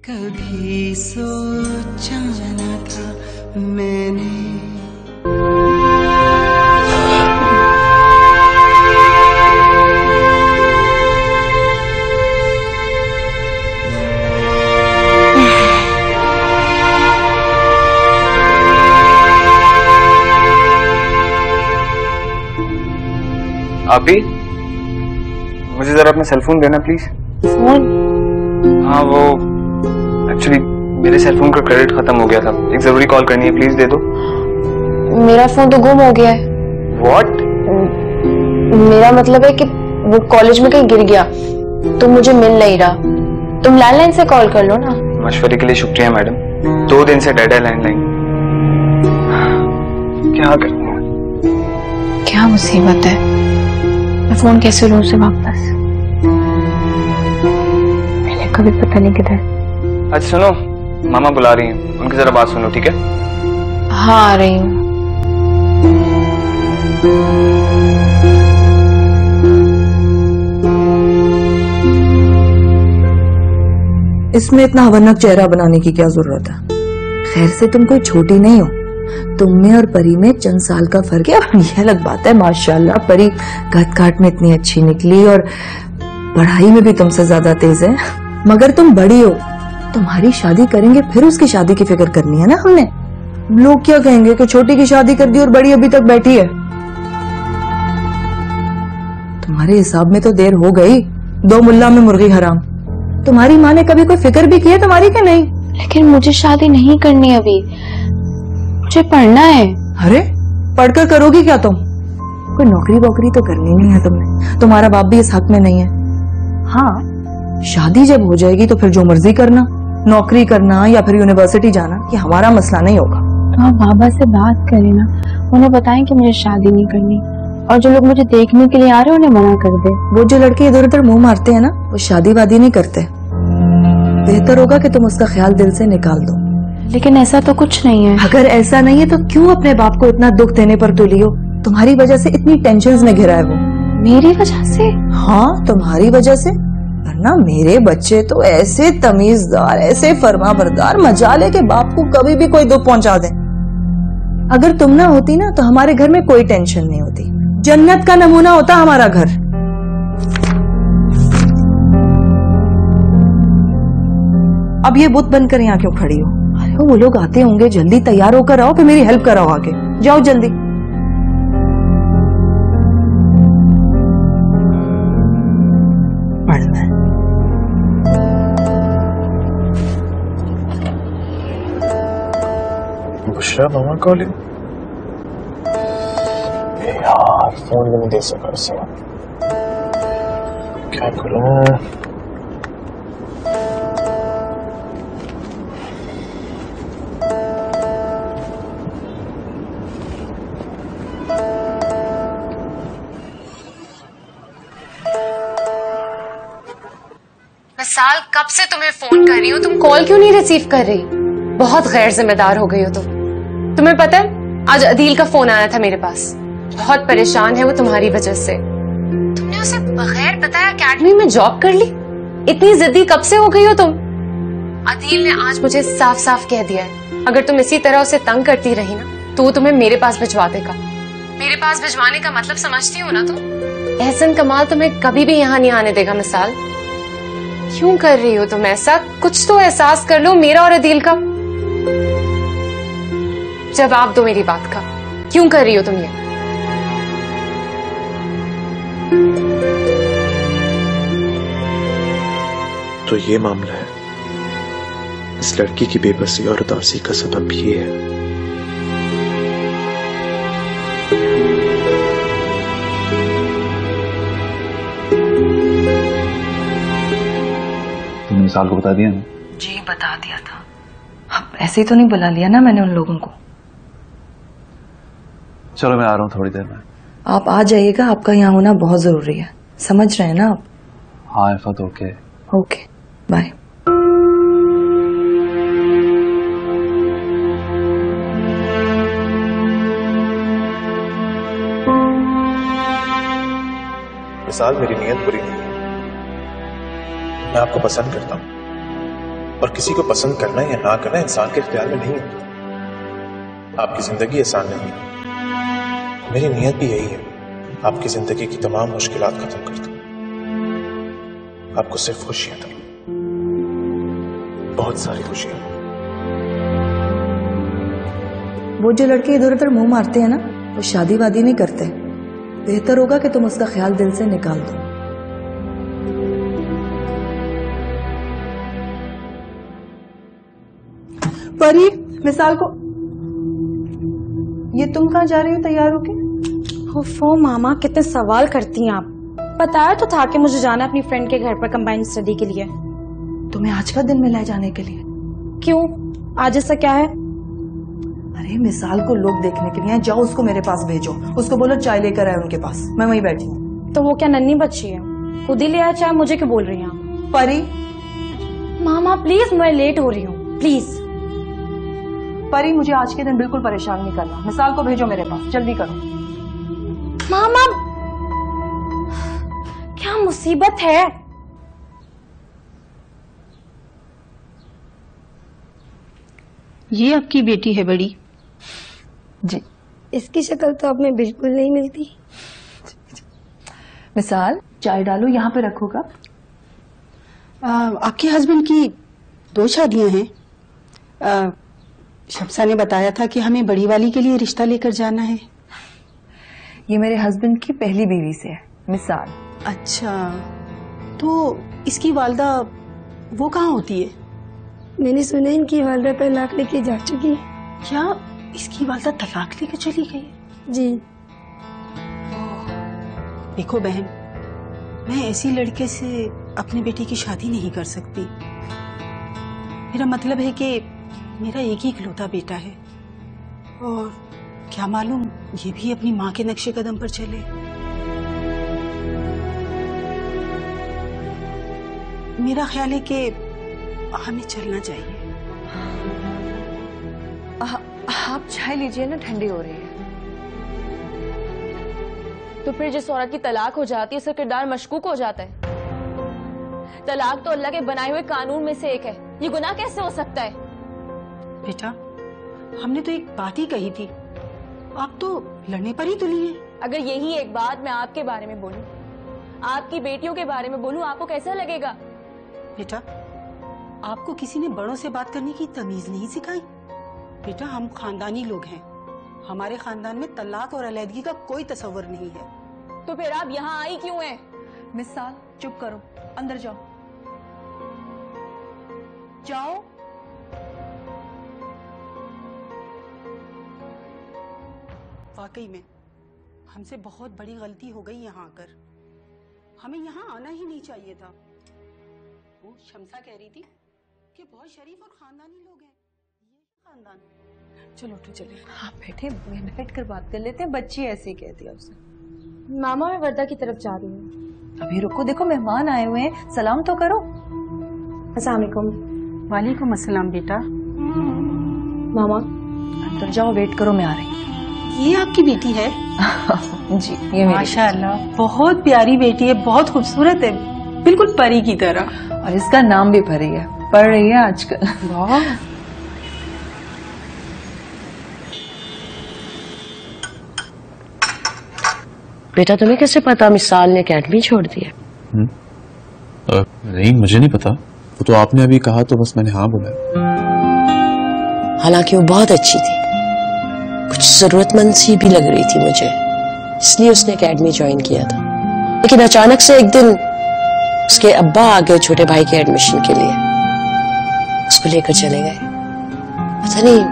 कभी सोचा न था मैंने। आप ही मुझे जरा अपना सेल फोन देना प्लीज। फोन? हाँ वो एक्चुअली मेरे सेल फोन का क्रेडिट खत्म हो गया था, एक जरूरी कॉल करनी है, प्लीज दे दो। मेरा फोन तो गुम हो गया है। व्हाट? मेरा मतलब है कि वो कॉलेज में कहीं गिर गया तो मुझे मिल नहीं रहा। तुम लैंडलाइन से कॉल कर लो ना। मशवरे के लिए शुक्रिया मैडम, 2 दिन से डेड है लैंडलाइन। क्या करूं? क्या मुसीबत है, मैं फोन कैसे लूं उसे वापस? मैंने कभी पता नहीं किधर। अच्छा सुनो, मामा बुला रही हैं, उनकी जरा बात सुनो ठीक है? हाँ आ रही हूँ। इसमें इतना हवनक चेहरा बनाने की क्या जरूरत है? खैर से तुम कोई छोटी नहीं हो, तुम में और परी में चंद साल का फर्क है। और यह अलग बात है माशाल्लाह परी घट काट में इतनी अच्छी निकली और पढ़ाई में भी तुमसे ज्यादा तेज है। मगर तुम बड़ी हो, तुम्हारी शादी करेंगे फिर उसकी शादी की फिक्र करनी है ना हमने। लोग क्या कहेंगे कि छोटी की शादी कर दी और बड़ी अभी तक बैठी है। तुम्हारे हिसाब में तो देर हो गई, 2 मुल्ला में मुर्गी हराम। तुम्हारी माँ ने कभी कोई फिक्र भी की है तुम्हारी कि नहीं? लेकिन मुझे शादी नहीं करनी अभी, मुझे पढ़ना है। अरे पढ़कर करोगी क्या तुम? कोई नौकरी वोकरी तो करनी नहीं है तुमने, तुम्हारा बाप भी इस हक में नहीं है। हाँ शादी जब हो जाएगी तो फिर जो मर्जी करना, नौकरी करना या फिर यूनिवर्सिटी जाना, ये हमारा मसला नहीं होगा। तो आप बाबा से बात करें ना, उन्हें बताएं कि मुझे शादी नहीं करनी, और जो लोग मुझे देखने के लिए आ रहे हैं उन्हें मना कर दे। वो जो लड़के इधर उधर मुंह मारते हैं ना, वो शादी वादी नहीं करते। बेहतर होगा कि तुम उसका ख्याल दिल से निकाल दो। लेकिन ऐसा तो कुछ नहीं है। अगर ऐसा नहीं है तो क्यों अपने बाप को इतना दुख देने पर तुली हो? तुम्हारी वजह से इतनी टेंशन्स में घिरा है वो। मेरी वजह से? हाँ तुम्हारी वजह से, वरना मेरे बच्चे तो ऐसे तमीजदार, ऐसे फरमाबरदार, मजाले के बाप को कभी भी कोई दुख पहुंचा दे। अगर तुम ना होती ना तो हमारे घर में कोई टेंशन नहीं होती, जन्नत का नमूना होता हमारा घर। अब ये बुत बनकर यहाँ क्यों खड़ी हो? अरे वो लोग आते होंगे, जल्दी तैयार होकर आओ, फिर मेरी हेल्प कराओ आगे। जाओ जल्दी। पढ़ना है। बुशरा मामा कॉलिंग। यार फोन भी नहीं दे सका उसे, क्या करूं? साल कब से तुम्हें फोन कर रही हूँ, तुम कॉल क्यों नहीं रिसीव कर रही? बहुत गैर जिम्मेदार हो गई हो तुम। तुम्हें पता है आज अदील का फोन आया था मेरे पास, बहुत परेशान है वो तुम्हारी वजह से। तुमने उसे बगैर बताया एकेडमी में जॉब कर ली? इतनी जिद्दी कब से हो गई हो तुम? अदील ने आज मुझे साफ साफ कह दिया है अगर तुम इसी तरह उसे तंग करती रही ना तो वो तुम्हें मेरे पास भिजवा देगा। मेरे पास भिजवाने का मतलब समझती हो ना तुम? एहसन कमाल तुम्हें कभी भी यहाँ नहीं आने देगा। मिसाल क्यों कर रही हो तुम ऐसा? कुछ तो एहसास कर लो मेरा और अदील का। जवाब दो मेरी बात का, क्यों कर रही हो तुम ये? तो ये मामला है, इस लड़की की बेबसी और उदासी का सबब ये है। तुमने साल को बता दिया ना? जी बता दिया था। अब ऐसे ही तो नहीं बुला लिया ना मैंने उन लोगों को। चलो मैं आ रहा हूँ थोड़ी देर में। आप आ जाइएगा, आपका यहाँ होना बहुत जरूरी है, समझ रहे हैं ना आप? हाँ इफत ओके। Okay bye. मिसाल मेरी नीयत बुरी नहीं है, मैं आपको पसंद करता हूँ, और किसी को पसंद करना या ना करना इंसान के इख्तियार में नहीं होता। आपकी जिंदगी आसान नहीं है, मेरी नीयत भी यही है, आपकी जिंदगी की तमाम मुश्किलात खत्म कर दूं, आपको सिर्फ खुशियां दूं, बहुत सारी खुशियां। वो जो लड़के इधर उधर मुंह मारते हैं ना, वो शादी वादी नहीं करते। बेहतर होगा कि तुम उसका ख्याल दिल से निकाल दो। परी, मिसाल को ये तुम कहाँ जा रही हो तैयार होके? ओफो मामा, कितने सवाल करती हैं आप। बताया तो था कि मुझे जाना है अपनी फ्रेंड के घर पर कंबाइंड स्टडी के लिए। तुम्हें आज का दिन मिला है जाने के लिए? क्यों, आज ऐसा क्या है? अरे मिसाल को लोग देखने के लिए हैं, जाओ उसको मेरे पास भेजो, उसको बोलो चाय लेकर आए उनके पास, मैं वहीं बैठी हूँ। तो वो क्या नन्ही बच्ची है, खुद ही ले आया चाय, मुझे क्यों बोल रही हैं आप? परी, मामा प्लीज, मैं लेट हो रही हूँ प्लीज। परी मुझे आज के दिन बिल्कुल परेशान नहीं करना, मिसाल को भेजो मेरे पास, जल्दी करो। मामा क्या मुसीबत है? ये आपकी बेटी है बड़ी? जी। इसकी शक्ल तो आप में बिल्कुल नहीं मिलती। मिसाल, चाय डालो, यहाँ पे रखो कप। आपके हस्बैंड की 2 शादियां हैं। शमसा ने बताया था कि हमें बड़ी वाली के लिए रिश्ता लेकर जाना है। ये मेरे हस्बैंड की पहली बीवी से है, मिसाल। अच्छा, तो इसकी वालदा वो कहाँ होती है? मैंने सुना इनकी वालदा तलाक लेके जा चुकी है। क्या इसकी वालदा तलाक लेकर चली गई? जी। देखो बहन, मैं ऐसी लड़के से अपने बेटे की शादी नहीं कर सकती। मेरा मतलब है कि मेरा एक ही इकलौता बेटा है, और क्या मालूम ये भी अपनी माँ के नक्शे कदम पर चले। मेरा ख्याल है कि हमें चलना चाहिए। आप चाय लीजिए ना, ठंडी हो रही है। तो फिर जिस औरत की तलाक हो जाती है उसका किरदार मशकूक हो जाता है। तलाक तो अल्लाह के बनाए हुए कानून में से एक है, ये गुनाह कैसे हो सकता है? बेटा, हमने तो एक बात ही कही थी, आप तो लड़ने पर ही तुली हैं। अगर यही एक बात मैं आपके बारे में बोलूं, आपकी बेटियों के बारे में बोलूं, आपको कैसा लगेगा? बेटा, आपको किसी ने बड़ों से बात करने की तमीज नहीं सिखाई? बेटा, हम खानदानी लोग हैं, हमारे खानदान में तलाक और अलैदगी का कोई तस्वर नहीं है। तो फिर आप यहाँ आई क्यों हैं? मिसाल, चुप करो, अंदर जाओ। जाओ। वाकई में हमसे बहुत बड़ी गलती हो गई यहाँ आकर, हमें यहाँ आना ही नहीं चाहिए था। वो शमसा कह रही थी कि बहुत शरीफ और खानदानी लोग हैं, ये खानदान। चलो उठो, चलिए। हाँ बैठे, बैठ कर बात कर लेते हैं, बच्ची ऐसे ही कहती है उसे। मामा, मैं वर्दा की तरफ जा रही हूँ। अभी रुको, देखो मेहमान आए हुए हैं, सलाम तो करो। अस्सलाम वालेकुम। वालेकुम अस्सलाम बेटा। मामा अंदर जाओ, वेट करो, मैं आ रही हूँ। ये आपकी बेटी है? जी, ये मेरी माशाअल्लाह, बहुत प्यारी बेटी है, बहुत खूबसूरत है, बिल्कुल परी की तरह। और इसका नाम भी परी है, पढ़ रही है आजकल। वाह। बेटा, तुम्हें कैसे पता मिसाल ने अकेडमी छोड़ दी है? नहीं, मुझे नहीं पता, वो तो आपने अभी कहा तो बस मैंने हाँ बोला। हालांकि वो बहुत अच्छी थी, कुछ जरूरतमंद सी भी लग रही थी मुझे, इसलिए उसने अकेडमी ज्वाइन किया था। लेकिन अचानक से एक दिन उसके अब्बा आ गए छोटे भाई के एडमिशन के लिए, उसको लेकर चले गए। पता नहीं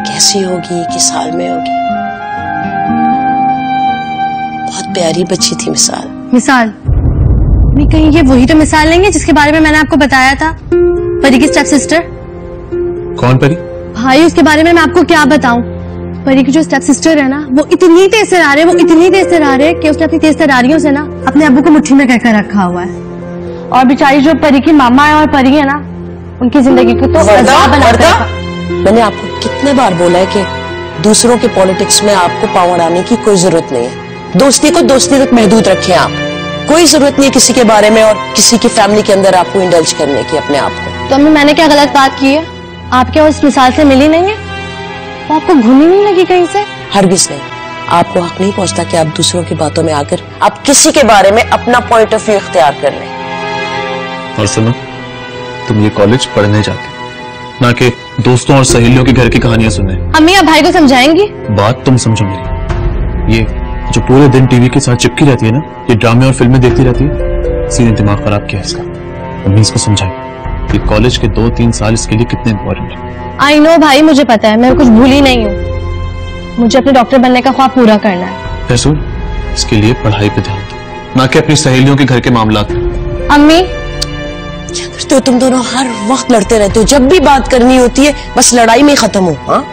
कैसी होगी, किस हाल में होगी। बहुत प्यारी बच्ची थी मिसाल। मिसाल नहीं, कहीं ये वही तो मिसाल नहीं है जिसके बारे में मैंने आपको बताया था, परी की स्टेप सिस्टर? कौन परी? भाई, उसके बारे में मैं आपको क्या बताऊं। परी की जो स्टेप सिस्टर है ना, वो इतनी तेज तरार है, वो इतनी तेज तरार है कि उसने अपनी तेज तरारियों से ना अपने अब्बू को मुट्ठी में कहकर रखा हुआ है। और बेचारी जो परी की मामा है और परी है ना, उनकी जिंदगी को तो अज़ाब बना दिया। मैंने आपको कितने बार बोला है कि दूसरों के पॉलिटिक्स में आपको पाँव अड़ाने की कोई जरूरत नहीं है। दोस्ती को दोस्ती तक महदूद रखें आप। कोई जरूरत नहीं है किसी के बारे में और किसी की फैमिली के अंदर आपको इंडल्ज करने की अपने आप को। तो अम्मी मैंने क्या गलत बात की है? आप क्या उस मिसाल से मिली नहीं है? वो आपको घुनी नहीं लगी कहीं से? हरगिज नहीं। आपको हक नहीं पहुंचता कि आप दूसरों की बातों में आकर आप किसी के बारे में अपना पॉइंट ऑफ व्यू इख्तियार कर लें। और सुनो, तुम ये कॉलेज पढ़ने जाते, ना कि दोस्तों और सहेलियों के घर की कहानियां सुनने। अम्मी आप भाई को समझाएंगी? बात तुम समझो मेरी। ये जो पूरे दिन टीवी के साथ चिपकी रहती है ना, ये ड्रामे और फिल्में देखती रहती है, सीधे दिमाग खराब किया इसका। अम्मी इसको समझाए ये कॉलेज के 2-3 साल इसके लिए कितने इंपॉर्टेंट है। आई नो भाई, मुझे पता है, मैं कुछ भूली नहीं हूँ। मुझे अपने डॉक्टर बनने का ख्वाब पूरा करना है। रसूल, इसके लिए पढ़ाई पे ध्यान दो, ना कि अपनी सहेलियों के घर के मामलात में। अम्मी तो तुम दोनों हर वक्त लड़ते रहते हो, जब भी बात करनी होती है बस लड़ाई में ही खत्म हो। हाँ,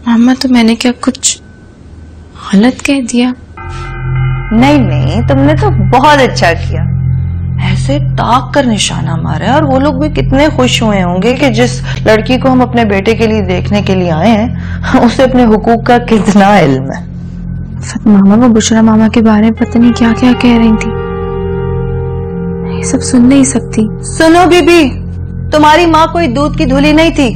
मामा तो मैंने क्या कुछ गलत कह दिया? नहीं नहीं, तुमने तो बहुत अच्छा किया। ऐसे ताक कर निशाना मारा है, और वो लोग भी कितने खुश हुए होंगे कि जिस लड़की को हम अपने बेटे के लिए देखने के लिए आए हैं उसे अपने हुकूक का कितना इल्म है। मामा वो बुशरा मामा के बारे में पता नहीं क्या क्या कह रही थी, ये सब सुन नहीं सकती। सुनो बीबी, तुम्हारी माँ कोई दूध की धुली नहीं थी।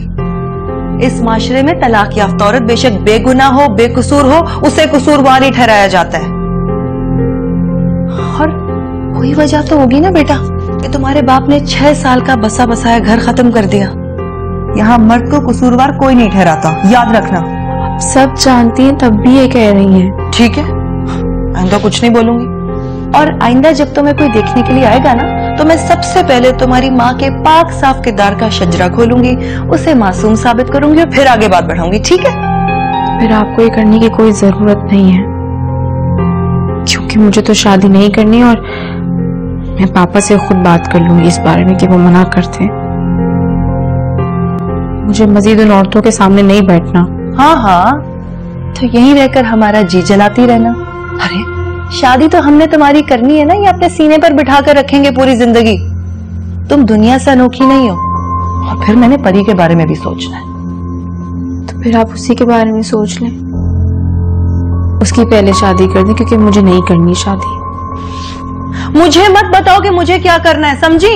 इस माशरे में तलाक याफ्ता औरत बेशक बेगुनाह हो, बेकसूर हो, उसे कसूरवार ही ठहराया जाता है। और कोई वजह तो होगी ना बेटा कि तुम्हारे बाप ने 6 साल का बसा बसाया घर खत्म कर दिया। यहाँ मर्द को कसूरवार कोई नहीं ठहराता, याद रखना। सब जानती हैं तब भी ये कह रही हैं। ठीक है, आइंदा कुछ नहीं बोलूंगी। और आइंदा जब तुम्हें कोई देखने के लिए आएगा ना, तो मैं सबसे पहले तुम्हारी माँ के पाक साफ किरदार का शजरा खोलूंगी, उसे मासूम साबित करूंगी और फिर आगे बात बढ़ाऊंगी। ठीक है? फिर आपको ये करने की कोई जरूरत नहीं है, क्योंकि मुझे तो शादी नहीं करनी, और मैं पापा से खुद बात कर लूंगी इस बारे में कि वो मना करते हैं। मुझे मजीद उन औरतों के सामने नहीं बैठना। हाँ हाँ, तो यहीं रहकर हमारा जी जलाती रहना। अरे शादी तो हमने तुम्हारी करनी है ना, ये अपने सीने पर बिठा कर रखेंगे पूरी जिंदगी। तुम दुनिया से अनोखी नहीं हो। और फिर मैंने परी के बारे में भी सोचना है। तो फिर आप उसी के बारे में सोच लें, उसकी पहले शादी कर दें, क्योंकि मुझे नहीं करनी शादी। मुझे मत बताओ कि मुझे क्या करना है, समझी?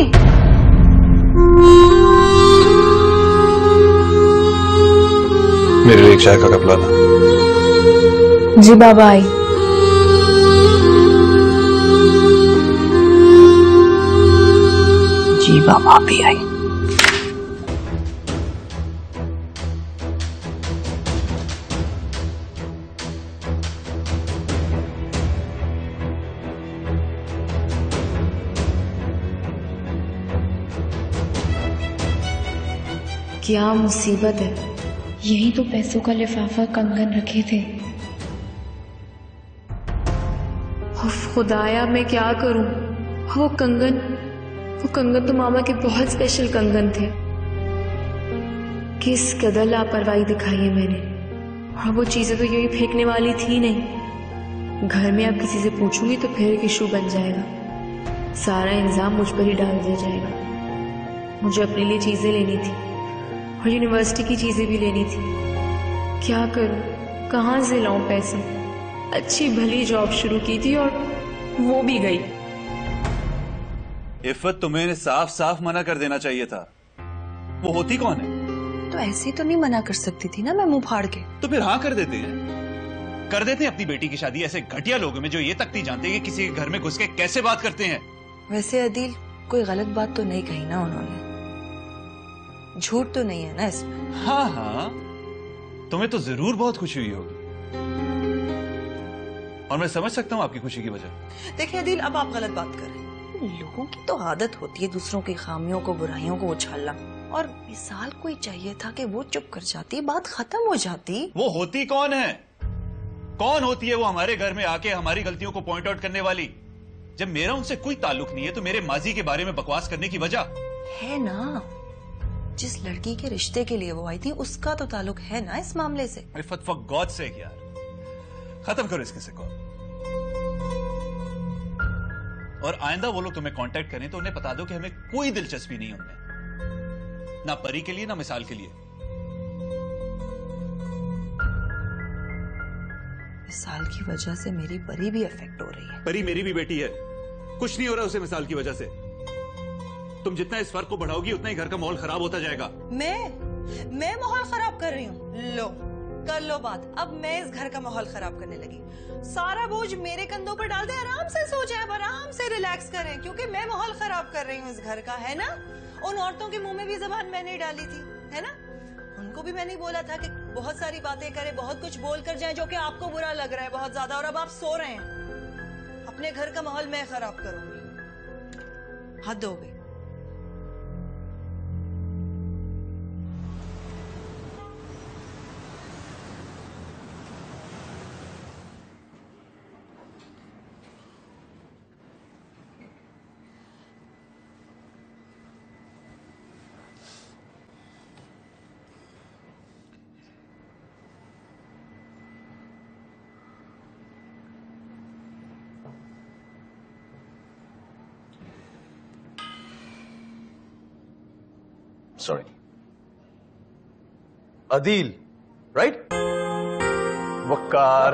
मेरे लिए एक चाय का कप लाना। जी बाबा। आई जी बाबा भी आई। क्या मुसीबत है, यही तो पैसों का लिफाफा कंगन रखे थे। उफ खुदाया, मैं क्या करूं? वो कंगन तो मामा के बहुत स्पेशल कंगन थे। किस कदर लापरवाही दिखाई है मैंने। और वो चीजें तो यही फेंकने वाली थी नहीं। घर में अब किसी से पूछूंगी तो फिर एक इशू बन जाएगा, सारा इंजाम मुझ पर ही डाल दिया जाएगा। मुझे अपने लिए चीजें लेनी थी और यूनिवर्सिटी की चीजें भी लेनी थी। क्या करूं, कहाँ से लाऊं पैसे? अच्छी भली जॉब शुरू की थी और वो भी गई। इफ़त, तुम्हें साफ साफ मना कर देना चाहिए था। वो होती कौन है? तो ऐसे तो नहीं मना कर सकती थी ना मैं मुंह फाड़ के। तो फिर हाँ कर देते हैं अपनी बेटी की शादी ऐसे घटिया लोगों में जो ये तक नहीं जानते कि किसी के घर में घुस के कैसे बात करते हैं। वैसे अदील, कोई गलत बात तो नहीं कही ना उन्होंने, झूठ तो नहीं है ना इसमें। हाँ हाँ, तुम्हें तो जरूर बहुत खुशी हुई होगी और मैं समझ सकता हूँ आपकी खुशी की वजह। देखिए अदील, अब आप गलत बात कर रहे हैं। लोगों की तो आदत होती है दूसरों की खामियों को, बुराइयों को उछालना, और मिसाल कोई चाहिए था कि वो चुप कर जाती, बात खत्म हो जाती। वो होती कौन है? कौन होती है वो हमारे घर में आके हमारी गलतियों को पॉइंट आउट करने वाली? जब मेरा उनसे कोई ताल्लुक नहीं है तो मेरे माजी के बारे में बकवास करने की वजह है ना? जिस लड़की के रिश्ते के लिए वो आई थी उसका तो ताल्लुक है ना इस मामले से। इफ़त, फॉर गॉड सेक यार, खत्म करो इसके से कॉल। और आइंदा वो लोग तुम्हें कांटेक्ट करें तो उन्हें बता दो कि हमें कोई दिलचस्पी नहीं उनमें, ना परी के लिए ना मिसाल के लिए। मिसाल की वजह से मेरी परी भी अफेक्ट हो रही है। परी मेरी भी बेटी है, कुछ नहीं हो रहा उसे मिसाल की वजह से। तुम जितना इस फर्क को बढ़ाओगी उतना ही घर का माहौल खराब होता जाएगा। मैं माहौल खराब कर रही हूँ? लो कर लो बात। अब मैं इस घर का माहौल खराब करने लगी। सारा बोझ मेरे कंधों पर डाल दे, आराम से सो जाए, आराम से रिलैक्स करें, क्योंकि मैं माहौल खराब कर रही हूँ इस घर का, है ना? उन औरतों के मुंह में भी जबान मैंने डाली थी, है ना? उनको भी मैंने बोला था कि बहुत सारी बातें करें, बहुत कुछ बोल कर जाए जो कि आपको बुरा लग रहा है बहुत ज्यादा, और अब आप सो रहे हैं। अपने घर का माहौल मैं खराब करूंगी, हद हो गई। Sorry. Adil, right? Wakkar.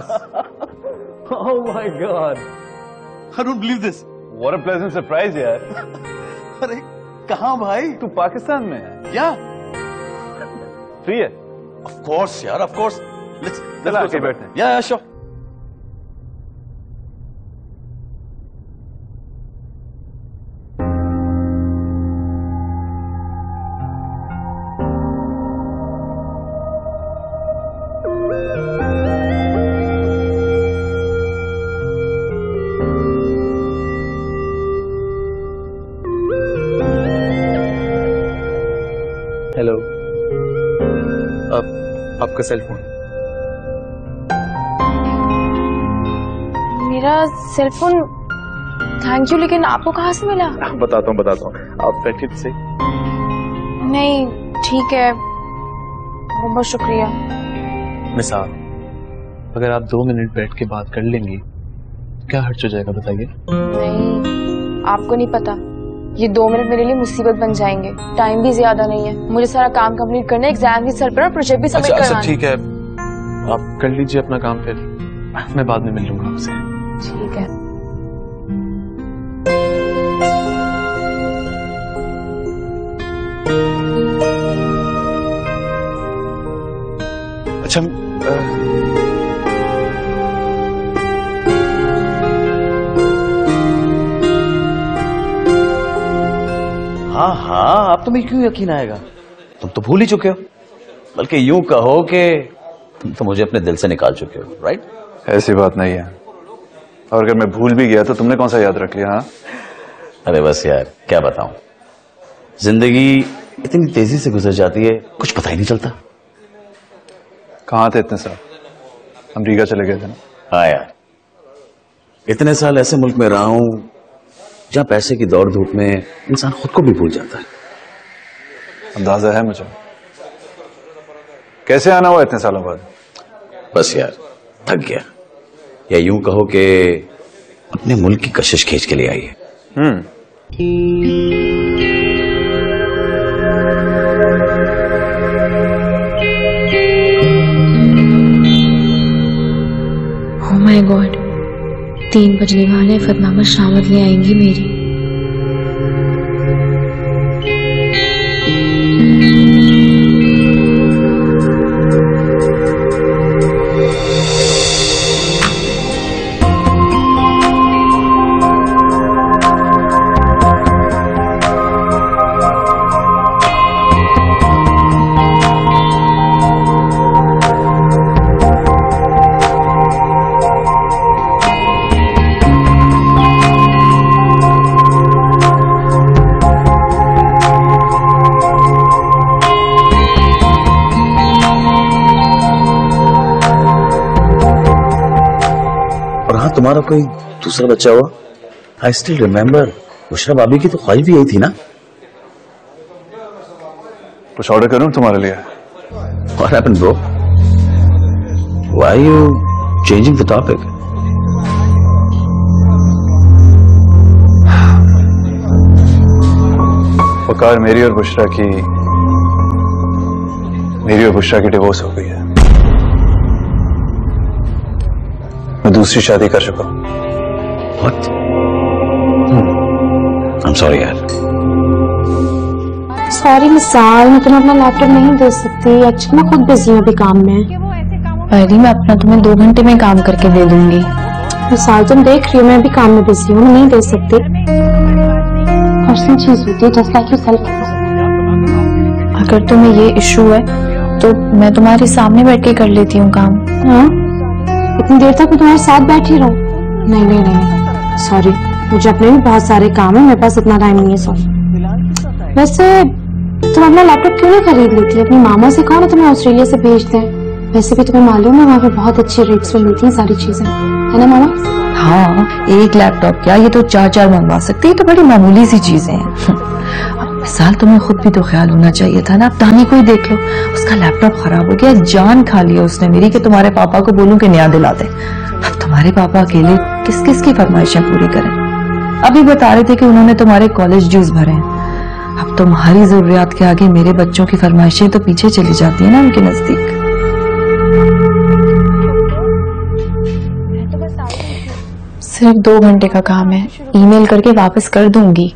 Oh my God! I don't believe this. What a pleasant surprise, यार. अरे कहाँ भाई? तू पाकिस्तान में है? या? फ्री है? Of course यार, of course. Let's चला आके बैठते हैं. Yeah, sure. हेलो, आपका सेल फोन? मेरा सेल फोन? थैंक यू, लेकिन आपको कहाँ से मिला? बताता हूँ। आप बैठिए तो सही। नहीं ठीक है, बहुत शुक्रिया। मिसाल, अगर आप 2 मिनट बैठ के बात कर लेंगी क्या हर्ज हो जाएगा बताइए? नहीं, आपको नहीं पता, ये 2 मिनट मेरे लिए मुसीबत बन जाएंगे। टाइम भी ज्यादा नहीं है, मुझे सारा काम कंप्लीट करना है, एग्जाम भी सर पर और प्रोजेक्ट भी सबमिट करना है। अच्छा ठीक है, आप कर लीजिए अपना काम, फिर मैं बाद में मिल लूंगा आपसे। ठीक है। अच्छा हाँ, आप तुम्हें क्यों यकीन आएगा? तुम तो भूल ही चुके हो, बल्कि यूं कहो कि तुम तो मुझे अपने दिल से निकाल चुके हो, राइट? ऐसी बात नहीं है, और अगर मैं भूल भी गया तो तुमने कौन सा याद रख लिया? हाँ अरे बस यार, क्या बताऊं, जिंदगी इतनी तेजी से गुजर जाती है, कुछ पता ही नहीं चलता। कहाँ थे इतने साल? अमेरिका चले गए थे ना? हाँ यार, इतने साल ऐसे मुल्क में रहा हूं जहां पैसे की दौड़ धूप में इंसान खुद को भी भूल जाता है। अंदाजा है मुझे। कैसे आना हुआ इतने सालों बाद? बस यार, थक गया, या यूं कहो कि अपने मुल्क की कशिश खींच के लिए आई है। ओह माय गॉड, 3 बजने वाले, फतनामा शामत ले आएंगी मेरी। तुम्हारा कोई दूसरा बच्चा हुआ? आई स्टिल रिमेम्बर, बुशरा भाभी की तो ख्वाहिश भी यही थी ना? कुछ ऑर्डर करूं तुम्हारे लिए? What happened, bro? Why are you changing the topic? वकार, मेरी और बुशरा की डिवोर्स हो गई है। मैं दूसरी शादी कर चुका हूँ। What? I'm sorry यार। सॉरी मिसाल, मैं तुम्हें अपना लैपटॉप नहीं दे सकती। एक्चुअली मैं खुद बिजी हूँ अभी काम में। परी मैं अपना तुम्हें 2 घंटे में काम करके दे दूंगी। मिसाल तुम देख रही हो मैं अभी काम में बिजी हूँ, मैं नहीं दे सकती। पर्सनल चीज होती है, जस्ट लाइक योरसेल्फ। अगर तुम्हें ये इशू है तो मैं तुम्हारे सामने बैठ के कर लेती हूँ काम। हाँ, इतनी देर तक मैं तुम्हारे साथ बैठी रहूं? नहीं नहीं नहीं, सॉरी, मुझे अपने भी बहुत सारे काम है, मेरे पास इतना टाइम नहीं है। सॉरी। वैसे तुम अपना लैपटॉप क्यों नहीं खरीद लेती? अपनी मामा से कहो ना तुम्हें ऑस्ट्रेलिया से भेज दें। वैसे भी तुम्हें मालूम है वहाँ पे बहुत अच्छे रेट्स में मिलती हैं सारी चीजें, है ना मामा? हाँ, एक लैपटॉप क्या, ये तो 4 मंगवा सकती है, तो बड़ी मामूली सी चीजें हैं। साल तुम्हें खुद भी तो ख्याल होना चाहिए था ना। अब तानी को ही देख लो, उसका लैपटॉप खराब हो गया, जान खा लिया उसने मेरी कि तुम्हारे पापा को बोलूं कि नया दिला दे। अब तुम्हारे पापा अकेले किस किस की फरमाइशें पूरी करें? अभी बता रहे थे कि उन्होंने तुम्हारे कॉलेज ड्यूज भरे हैं। अब तुम्हारी जरूरियात के आगे मेरे बच्चों की फरमाइशें तो पीछे चली जाती है ना उनके नजदीक। सिर्फ 2 घंटे का काम है, ईमेल करके वापस कर दूंगी।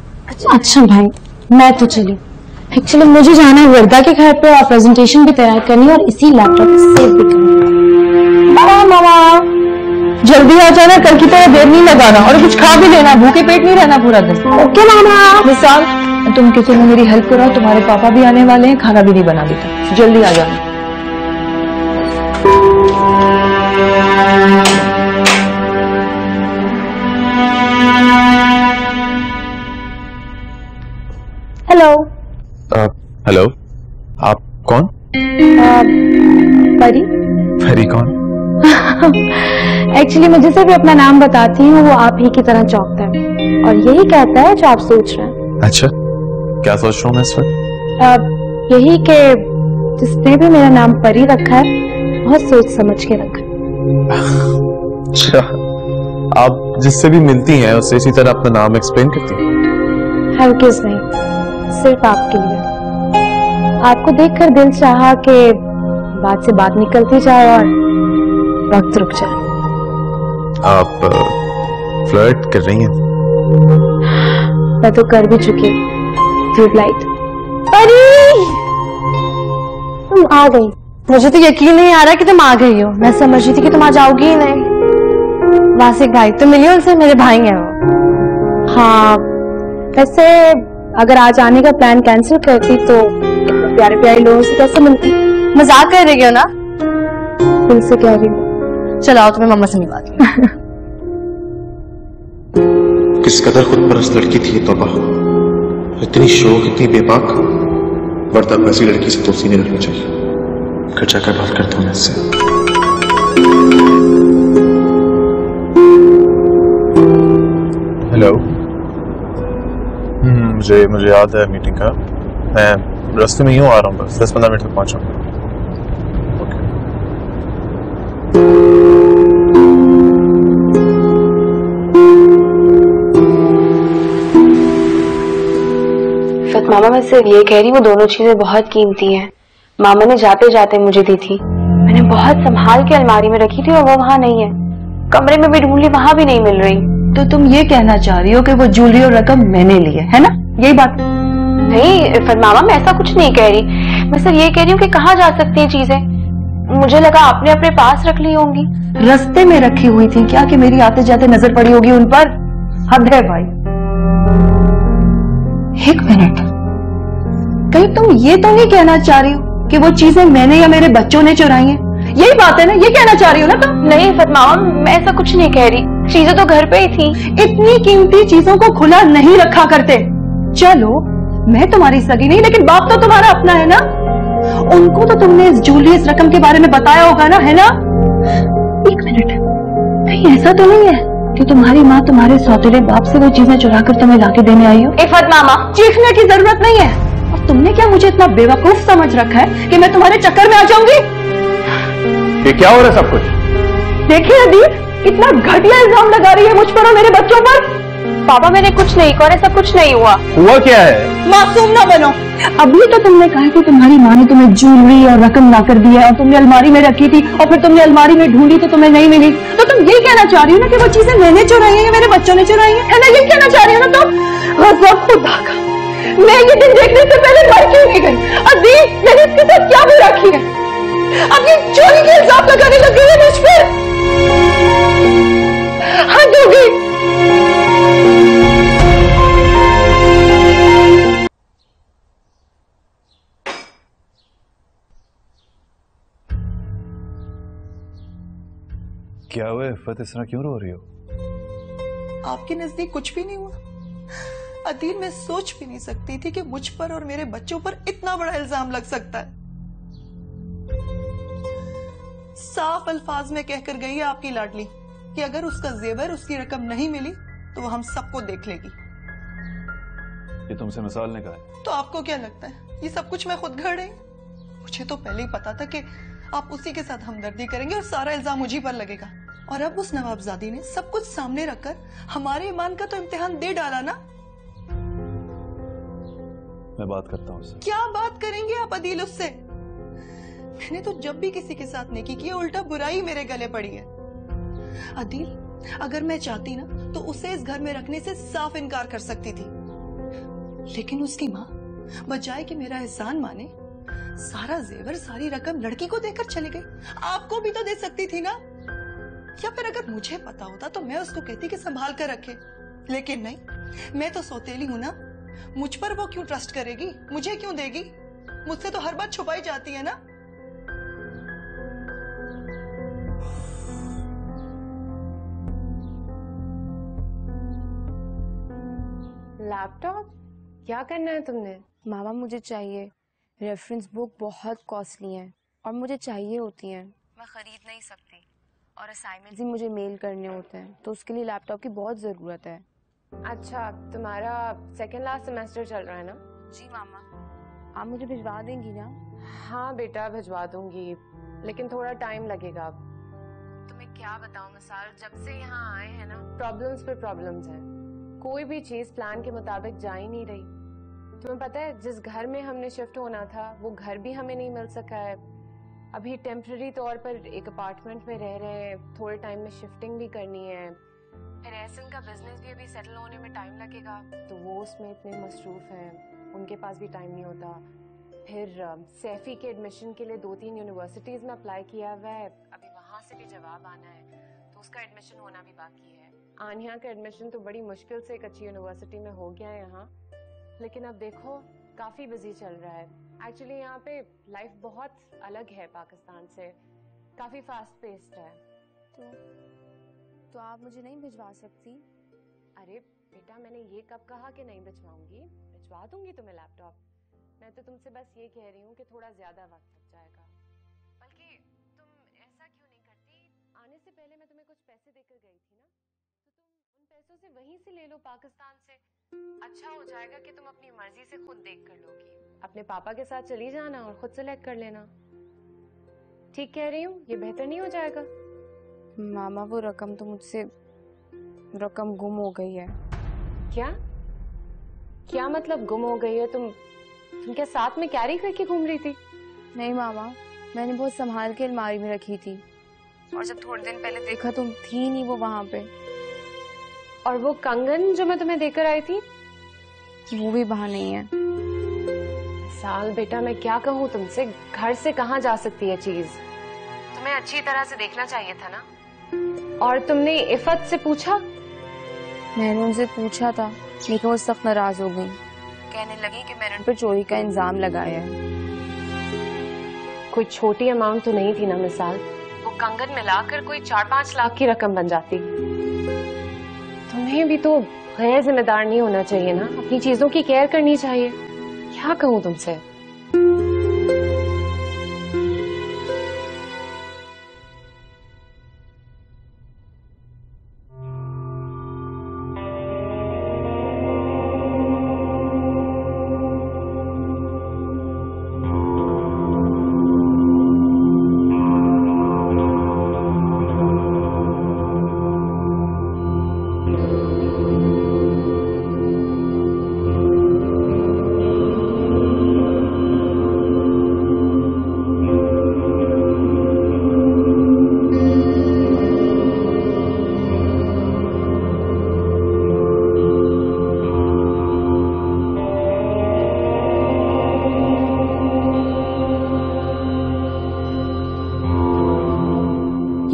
अच्छा भाई, मैं तो चली। एक्चुअली मुझे जाना है वर्दा के घर पे और प्रेजेंटेशन भी तैयार करनी है और इसी लैपटॉप पे सेव भी करनी है। मामा जल्दी आ जाना, कल की तरह देर नहीं लगाना, और कुछ खा भी लेना, भूखे पेट नहीं रहना पूरा दिन। ओके मामा। मिसाल, तुम किचन में मेरी हेल्प करो, तुम्हारे पापा भी आने वाले हैं, खाना भी नहीं बना देता, जल्दी आ जाना। हेलो। हेलो, आप कौन? परी। परी कौन? एक्चुअली मैं जिसे भी अपना नाम बताती हूँ वो आप ही की तरह चौंकता है और यही कहता है जो आप सोच रहे हैं। अच्छा, क्या सोच रहा हूँ मैं इस वक्त? यही कि जिसने भी मेरा नाम परी रखा है बहुत सोच समझ के रखा है। अच्छा, आप जिससे भी मिलती हैं उससे इसी तरह अपना नाम एक्सप्लेन करती हैं? हरगिज़ नहीं, सिर्फ आपके लिए। आपको देखकर दिल चाहा कि बात से बात निकलती जाए और वक्त रुक जाए। आप फ्लर्ट कर रही हैं? मैं तो कर भी चुकी। ट्यूबलाइट। परी, तुम आ गई। मुझे तो यकीन नहीं आ रहा कि तुम आ गई हो। मैं समझ रही थी कि तुम आ जाओगी ही नहीं। वासिक भाई तुम मिली उनसे? मेरे भाई हैं वो। हाँ, वैसे अगर आज आने का प्लान कैंसिल करती तो प्यारे प्यारे लोगों से कैसे मिलती? मजाक कर रही हो ना? दिल से कह रही हूँ। चलाओ, तुम्हें मम्मा से मिला दूं। किस कदर खुद परस्त लड़की थी तौबा, इतनी शौक, इतनी बेबाक। वर्दा को ऐसी लड़की से दोस्ती नहीं रखनी चाहिए। घर जाकर बात करता हूँ इससे। हेलो। मुझे याद है मीटिंग का। मैं रास्ते में यूं आ रहा हूँ, बस 10-15 मिनट तक पहुंचाऊंगा। मामा मैं सिर्फ ये कह रही हूँ, वो दोनों चीजें बहुत कीमती हैं। मामा ने जाते जाते मुझे दी थी, मैंने बहुत संभाल के अलमारी में रखी थी और वो वहाँ नहीं है। कमरे में भी ढूंढ ली, वहाँ भी नहीं मिल रही। तो तुम ये कहना चाह रही हो कि वो ज्वेलरी और रकम मैंने ली है ना? यही बात? नहीं इरफान मामा, मैं ऐसा कुछ नहीं कह रही। मैं सिर्फ ये कह रही हूँ कि कहाँ जा सकती हैं चीजें। मुझे लगा आपने अपने पास रख ली होंगी। रास्ते में रखी हुई थी क्या कि मेरी आते जाते नजर पड़ी होगी उन पर? हद है भाई। 1 मिनट, कहीं तुम ये तो नहीं कहना चाह रही हो कि वो चीजें मैंने या मेरे बच्चों ने चुराई हैं? यही बात है ना? ये कहना चाह रही हो ना तुम? नहीं मामा, मैं ऐसा कुछ नहीं कह रही। चीजें तो घर पे ही थी। इतनी कीमती चीजों को खुला नहीं रखा करते। चलो मैं तुम्हारी सगी नहीं, लेकिन बाप तो तुम्हारा अपना है ना। उनको तो तुमने इस ज्वेलरी, इस रकम के बारे में बताया होगा ना, है ना? 1 मिनट, कहीं ऐसा तो नहीं है कि तुम्हारी माँ तुम्हारे सौतेले बाप से वो चीजें चुरा कर तुम्हें लाके देने आई हो? इफ़त मामा, चीखने की जरूरत नहीं है। और तुमने क्या मुझे इतना बेवकूफ समझ रखा है कि मैं तुम्हारे चक्कर में आ जाऊंगी? ये क्या हो रहा है सब कुछ? देखिए अदीब, इतना घटिया इल्जाम लगा रही है मुझ पर और मेरे बच्चों पर। पापा मैंने कुछ नहीं कहा, ऐसा कुछ नहीं हुआ। हुआ क्या है? मासूम ना बनो। अभी तो तुमने कहा कि तुम्हारी माँ ने तुम्हें ज्वेलरी और रकम ला कर दी है और तुमने अलमारी में रखी थी और फिर तुमने अलमारी में ढूंढी तो तुम्हें नहीं मिली। तो तुम ये कहना चाह रही हो ना कि वो चीजें मैंने चुराई है या मेरे बच्चों ने चुराई है ना? ये कहना चाह रही हो ना तुम? गज़ब खुदा का, मैं ये दिन देखने से पहले मर क्यों नहीं गई? अदी मैंने इसके साथ क्या बुरा किया? अब ये चोरी के इल्जाम लगाने लग गई है मुझ पर। हद हो गई। क्या हुआ इफ़त, इस तरह क्यों रो रही हो? आपके नजदीक कुछ भी नहीं हुआ अदील। मैं सोच भी नहीं सकती थी कि मुझ पर और मेरे बच्चों पर इतना बड़ा इल्जाम लग सकता है। साफ अल्फाज में कहकर गई है आपकी लाडली कि अगर उसका जेवर, उसकी रकम नहीं मिली तो वो हम सबको देख लेगी। ये तुमसे मिसाल ने कहा है? तो आपको क्या लगता है ये सब कुछ मैं खुद घर रही? मुझे तो पहले ही पता था कि आप उसी के साथ हमदर्दी करेंगे और सारा इल्जाम मुझी पर लगेगा। और अब उस नवाबजादी ने सब कुछ सामने रखकर हमारे ईमान का तो इम्तिहान दे डाला ना। मैं बात करता हूँ उससे। क्या बात करेंगे आप अदील उससे? मैंने तो जब भी किसी के साथ नेकी की उल्टा बुराई मेरे गले पड़ी है। अदील अगर मैं चाहती ना तो उसे इस घर में रखने से साफ इनकार कर सकती थी, लेकिन उसकी माँ बजाय कि मेरा एहसान माने सारा जेवर, सारी रकम लड़की को देकर चली गई। आपको भी तो दे सकती थी ना। या फिर अगर मुझे पता होता तो मैं उसको कहती कि संभाल कर रखे, लेकिन नहीं, मैं तो सौतेली हूं ना। मुझ पर वो क्यों ट्रस्ट करेगी? मुझे क्यों देगी? मुझसे तो हर बात छुपाई जाती है ना। लैपटॉप क्या करना है तुमने? मामा मुझे चाहिए। रेफरेंस बुक बहुत कॉस्टली हैं और मुझे चाहिए होती हैं। मैं खरीद नहीं सकती और असाइनमेंट्स भी मुझे मेल करने होते हैं, तो उसके लिए लैपटॉप की बहुत ज़रूरत है। अच्छा, तुम्हारा सेकेंड लास्ट सेमेस्टर चल रहा है ना? जी मामा। आप मुझे भिजवा देंगी ना? हाँ बेटा, भिजवा दूंगी, लेकिन थोड़ा टाइम लगेगा। तुम्हें क्या बताऊं मिसाल, जब से यहाँ आए हैं ना प्रॉब्लम्स पे प्रॉब्लम्स हैं। कोई भी चीज प्लान के मुताबिक जा ही नहीं रही। तुम्हें पता है जिस घर में हमने शिफ्ट होना था वो घर भी हमें नहीं मिल सका है। अभी टेम्पररी तौर पर एक अपार्टमेंट में रह रहे हैं, थोड़े टाइम में शिफ्टिंग भी करनी है। फिर एहसन का बिजनेस भी अभी सेटल होने में टाइम लगेगा, तो वो उसमें इतने मसरूफ हैं, उनके पास भी टाइम नहीं होता। फिर सैफी के एडमिशन के लिए 2-3 यूनिवर्सिटीज में अप्लाई किया हुआ है, अभी वहां से भी जवाब आना है, तो उसका एडमिशन होना भी बाकी है। आन्या का एडमिशन तो बड़ी मुश्किल से एक अच्छी यूनिवर्सिटी में हो गया है यहाँ, लेकिन अब देखो काफी बिजी चल रहा है। एक्चुअली यहाँ पे लाइफ बहुत अलग है पाकिस्तान से, काफी फास्ट पेस्ड है। तो आप मुझे नहीं भिजवा सकती? अरे बेटा, मैंने ये कब कहा कि नहीं भिजवाऊंगी? भिजवा दूंगी तुम्हें लैपटॉप। मैं तो तुमसे बस ये कह रही हूँ कि थोड़ा ज्यादा वक्त लग जाएगा। बल्कि तुम ऐसा क्यों नहीं करती, आने से पहले मैं तुम्हें कुछ पैसे देकर गई थी ना, तो तुम उन पैसों से वहीं से ले लो पाकिस्तान से। अच्छा हो जाएगा कि तुम अपनी मर्जी से खुद देख कर लोगी। अपने पापा के साथ चली जाना और खुद सेलेक्ट कर लेना। ठीक कह रही हूँ? ये बेहतर नहीं हो जाएगा? मामा वो रकम तो मुझसे रकम गुम हो गई है। क्या क्या मतलब गुम हो गई है? तुम क्या साथ में कैरी करके घूम रही थी? नहीं मामा, मैंने बहुत संभाल के अलमारी में रखी थी और जब थोड़े दिन पहले देखा तो थी नहीं वो वहां पे। और वो कंगन जो मैं तुम्हें देकर आई थी वो भी वहां नहीं है। साल बेटा, मैं क्या कहूँ तुमसे, घर से कहाँ जा सकती है चीज? तुम्हें अच्छी तरह से देखना चाहिए था ना। और तुमने इफ़त से पूछा? मैंने उनसे पूछा था, लेकिन वो सख्त नाराज हो गई, कहने लगी कि मैंने उन पर चोरी का इल्जाम लगाया है। कोई छोटी अमाउंट तो नहीं थी ना मिसाल, वो कंगन मिलाकर कोई 4-5 लाख की रकम बन जाती। तुम्हें भी तो गैर जिम्मेदार नहीं होना चाहिए ना, अपनी चीजों की केयर करनी चाहिए। क्या कहूँ तुमसे?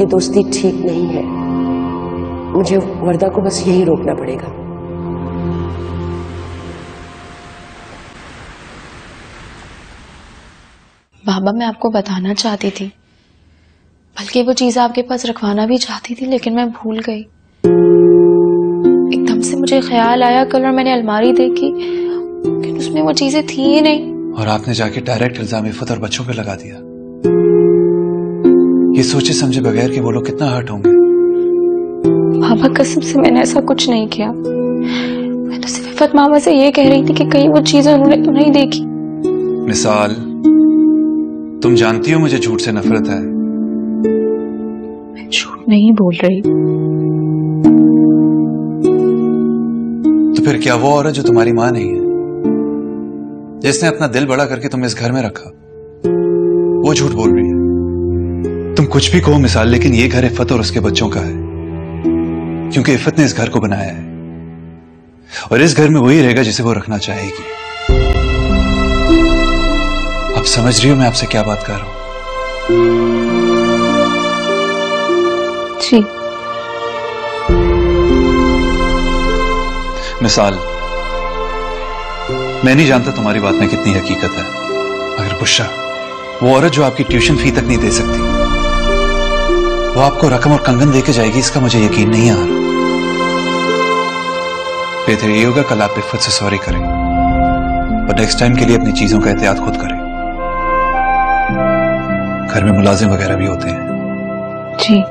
ये दोस्ती ठीक नहीं है। मुझे वर्दा को बस यही रोकना पड़ेगा। बाबा, मैं आपको बताना चाहती थी, बल्कि वो चीज आपके पास रखवाना भी चाहती थी, लेकिन मैं भूल गई। एकदम से मुझे ख्याल आया कल और मैंने अलमारी देखी, लेकिन उसमें वो चीजें थी ही नहीं। और आपने जाके डायरेक्ट इल्जाम इफ़त और बच्चों पे लगा दिया। ये सोचे समझे बगैर कि वो लोग कितना हर्ट होंगे। बाबा कसम से मैंने ऐसा कुछ नहीं किया। मैं तो सिर्फ इफ़त मामा से ये कह रही थी कि कहीं वो चीजें उन्होंने तो नहीं देखी। मिसाल, तुम जानती हो मुझे झूठ से नफरत है। मैं झूठ नहीं बोल रही। तो फिर क्या वो औरत जो तुम्हारी मां नहीं है, जिसने अपना दिल बड़ा करके तुम्हें इस घर में रखा, वो झूठ बोल रही है? तुम कुछ भी कहो मिसाल, लेकिन ये घर इफ़त और उसके बच्चों का है, क्योंकि इफ़त ने इस घर को बनाया है और इस घर में वही रहेगा जिसे वो रखना चाहेगी। अब समझ रही हो मैं आपसे क्या बात कर रहा हूं? जी। मिसाल, मैं नहीं जानता तुम्हारी बात में कितनी हकीकत है, मगर बुशरा, वो औरत जो आपकी ट्यूशन फी तक नहीं दे सकती, वो आपको रकम और कंगन देके जाएगी, इसका मुझे यकीन नहीं आ रहा। बेहतर ये होगा कल आप इफ़त से सॉरी करें और नेक्स्ट टाइम के लिए अपनी चीजों का एहतियात खुद करें। घर में मुलाजिम वगैरह भी होते हैं। जी।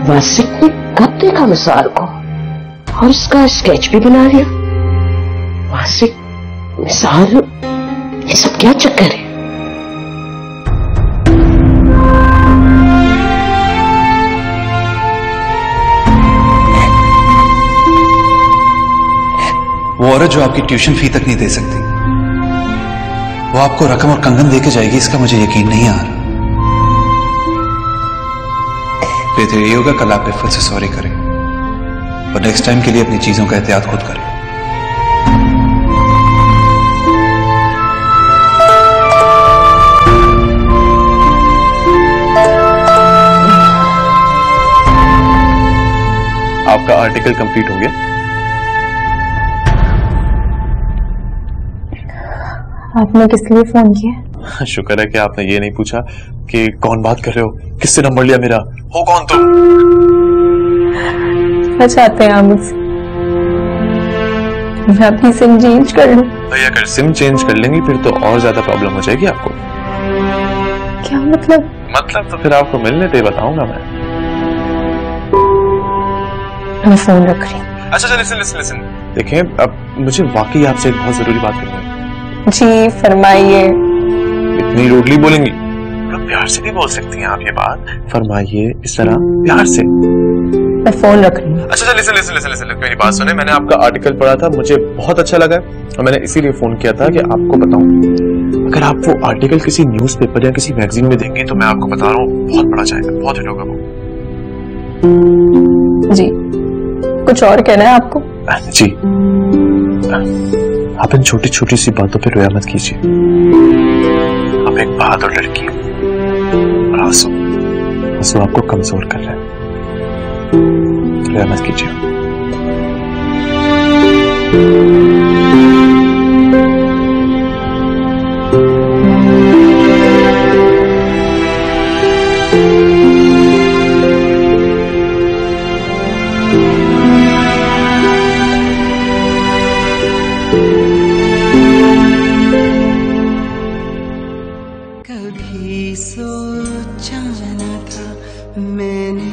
वासिक ने कब देखा मिसाल को और उसका स्केच भी बना दिया? वासिक, मिसाल, ये सब क्या चक्कर है? वो औरत जो आपकी ट्यूशन फी तक नहीं दे सकती, वो आपको रकम और कंगन देके जाएगी, इसका मुझे यकीन नहीं आ रहा। बेहतर ये होगा कल आप इफ़त से सॉरी करें और नेक्स्ट टाइम के लिए अपनी चीजों का एहतियात खुद करें। आपका आर्टिकल कंप्लीट हो गया? आपने किस लिए फोन किया? शुक्र है कि आपने ये नहीं पूछा कि कौन बात कर रहे हो, किससे नंबर लिया मेरा, हो कौन तुम? क्या चाहते हैं आप मुझसे? मैं अपनी सिम चेंज कर लूं? भाई अगर सिम चेंज कर लेंगी फिर तो और ज्यादा प्रॉब्लम हो जाएगी आपको। क्या मतलब? मतलब तो फिर आपको मिलने पे बताऊंगा मैं फोन रख रही हूँ। अच्छा लिसन लिसन लिसन, देखें अब मुझे वाकई आपसे एक बहुत जरूरी बात करनी है। जी फरमाइए। इतनी रूडली बोलेंगी? प्यार से भी बोल सकती हैं आप ये बात, फरमाइए इस तरह प्यार से। मैं फोन रख रही हूँ। अच्छा लिसन लिसन लिसन लिसन, मेरी बात सुने, मैंने आपका आर्टिकल पढ़ा था, मुझे बहुत अच्छा लगा और मैंने इसीलिए फोन किया था कि आपको बताऊं, अगर आप वो आर्टिकल किसी न्यूज़पेपर या किसी मैगजीन में देंगे तो मैं आपको बता रहा हूँ बहुत बड़ा जाएगा, बहुत हिट होगा वो। जी, कुछ और कहना है आपको? जी, आप इन छोटी छोटी सी बातों पे रोया मत कीजिए। आप एक बहादुर लड़की हो और आंसू आपको कमजोर कर रहा है, रोया मत कीजिए। कभी सोचा न था मैंने